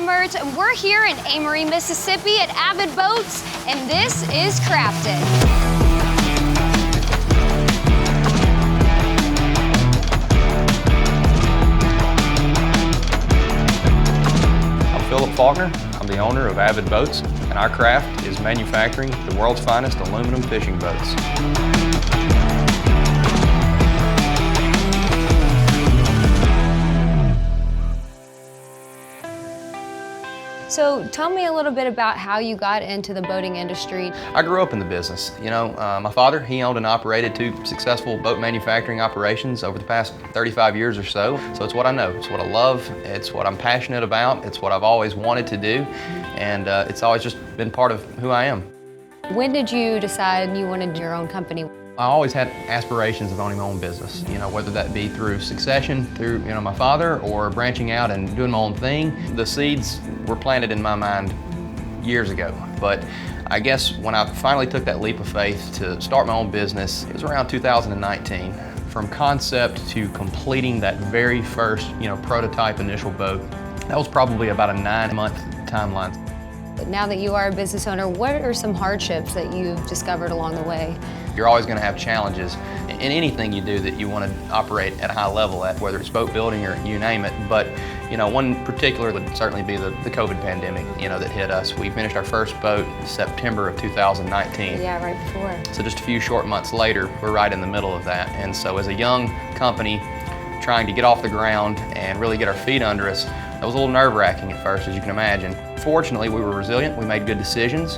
Mertz, and we're here in Amory, Mississippi at Avid Boats, and this is Crafted. I'm Faulkner. I'm the owner of Avid Boats, and our craft is manufacturing the world's finest aluminum fishing boats. So tell me a little bit about how you got into the boating industry. I grew up in the business. My father, he owned and operated 2 successful boat manufacturing operations over the past 35 years or so. So it's what I know, it's what I love, it's what I'm passionate about, it's what I've always wanted to do, and it's always just been part of who I am. When did you decide you wanted your own company? I always had aspirations of owning my own business, whether that be through succession, through my father, or branching out and doing my own thing. The seeds were planted in my mind years ago, but I guess when I finally took that leap of faith to start my own business, it was around 2019. From concept to completing that very first, prototype initial boat, that was probably about a 9-month timeline. Now that you are a business owner, what are some hardships that you've discovered along the way? You're always going to have challenges in anything you do that you want to operate at a high level at, whether it's boat building or you name it. But one particular would certainly be the COVID pandemic, that hit us. We finished our first boat in September of 2019. Yeah, right before. So just a few short months later, we're right in the middle of that. And so as a young company trying to get off the ground and really get our feet under us, that was a little nerve-wracking at first, as you can imagine. Fortunately, we were resilient, we made good decisions,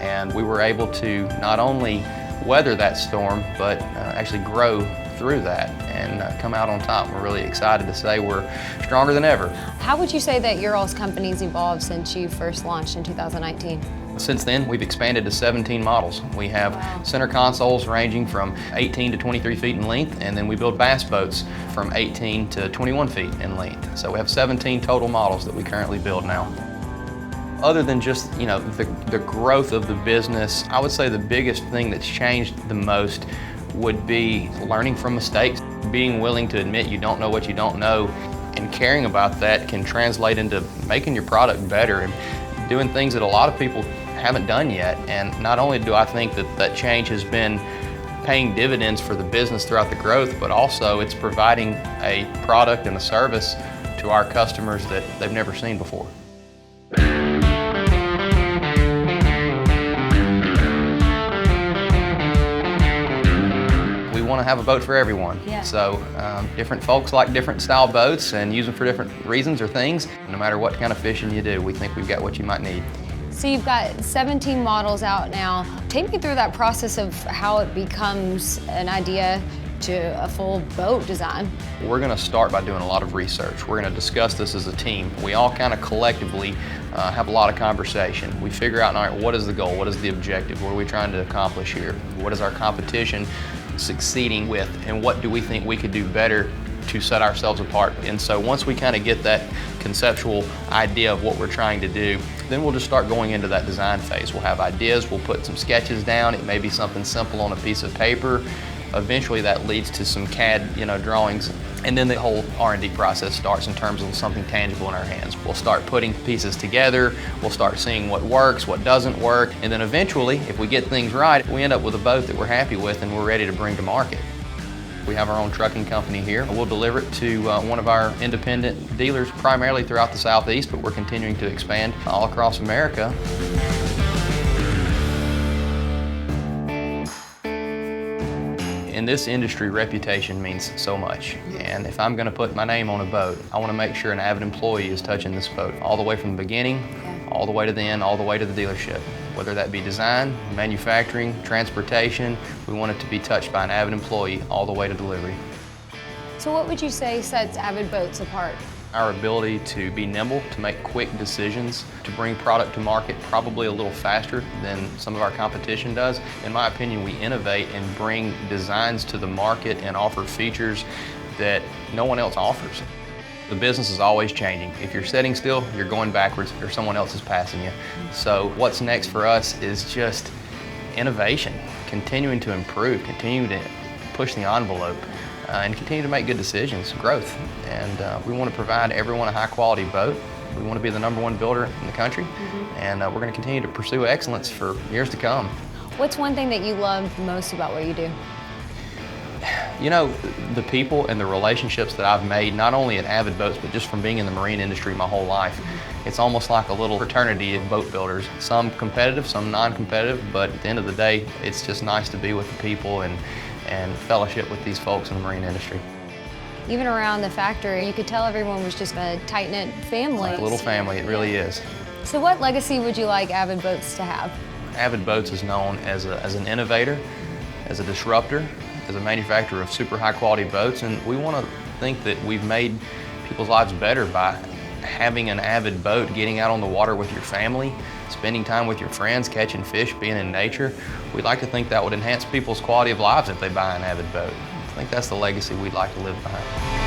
and we were able to not only weather that storm, but actually grow through that and come out on top. We're really excited to say we're stronger than ever. How would you say that your all's company's evolved since you first launched in 2019? Since then, we've expanded to 17 models. We have center consoles ranging from 18 to 23 feet in length, and then we build bass boats from 18 to 21 feet in length. So we have 17 total models that we currently build now. Other than just, the growth of the business, I would say the biggest thing that's changed the most would be learning from mistakes. Being willing to admit you don't know what you don't know, and caring about that can translate into making your product better and doing things that a lot of people haven't done yet. And not only do I think that change has been paying dividends for the business throughout the growth, but also it's providing a product and a service to our customers that they've never seen before. We want to have a boat for everyone. Yeah. So different folks like different style boats and use them for different reasons or things. No matter what kind of fishing you do, we think we've got what you might need. So you've got 17 models out now. Take me through that process of how it becomes an idea to a full boat design. We're going to start by doing a lot of research. We're going to discuss this as a team. We all kind of collectively have a lot of conversation. We figure out, all right, what is the goal? What is the objective? What are we trying to accomplish here? What is our competition succeeding with? And what do we think we could do better to set ourselves apart? And so once we kind of get that conceptual idea of what we're trying to do, then we'll just start going into that design phase. We'll have ideas, we'll put some sketches down. It may be something simple on a piece of paper. Eventually that leads to some CAD, drawings, and then the whole R&D process starts in terms of something tangible in our hands. We'll start putting pieces together, we'll start seeing what works, what doesn't work, and then eventually, if we get things right, we end up with a boat that we're happy with and we're ready to bring to market. We have our own trucking company here. We'll deliver it to one of our independent dealers primarily throughout the Southeast, but we're continuing to expand all across America. In this industry, reputation means so much. And if I'm going to put my name on a boat, I want to make sure an Avid employee is touching this boat all the way from the beginning, all the way to the end, all the way to the dealership. Whether that be design, manufacturing, transportation, we want it to be touched by an Avid employee all the way to delivery. So what would you say sets Avid Boats apart? Our ability to be nimble, to make quick decisions, to bring product to market probably a little faster than some of our competition does. In my opinion, we innovate and bring designs to the market and offer features that no one else offers. The business is always changing. If you're sitting still, you're going backwards or someone else is passing you. So what's next for us is just innovation, continuing to improve, continuing to push the envelope. And continue to make good decisions, growth. And we want to provide everyone a high quality boat We want to be the #1 builder in the country, and we're going to continue to pursue excellence for years to come. What's one thing that you love most about what you do? You know, the people and the relationships that I've made, not only at Avid Boats, but just from being in the marine industry my whole life. It's almost like a little fraternity of boat builders. Some competitive, some non-competitive, but at the end of the day, it's just nice to be with the people and fellowship with these folks in the marine industry. Even around the factory, you could tell everyone was just a tight-knit family. Like a little family, it really is. So what legacy would you like Avid Boats to have? Avid Boats is known as an innovator, as a disruptor, as a manufacturer of super high quality boats, and we want to think that we've made people's lives better by having an Avid boat, getting out on the water with your family, spending time with your friends, catching fish, being in nature. We'd like to think that would enhance people's quality of lives if they buy an Avid boat. I think that's the legacy we'd like to live behind.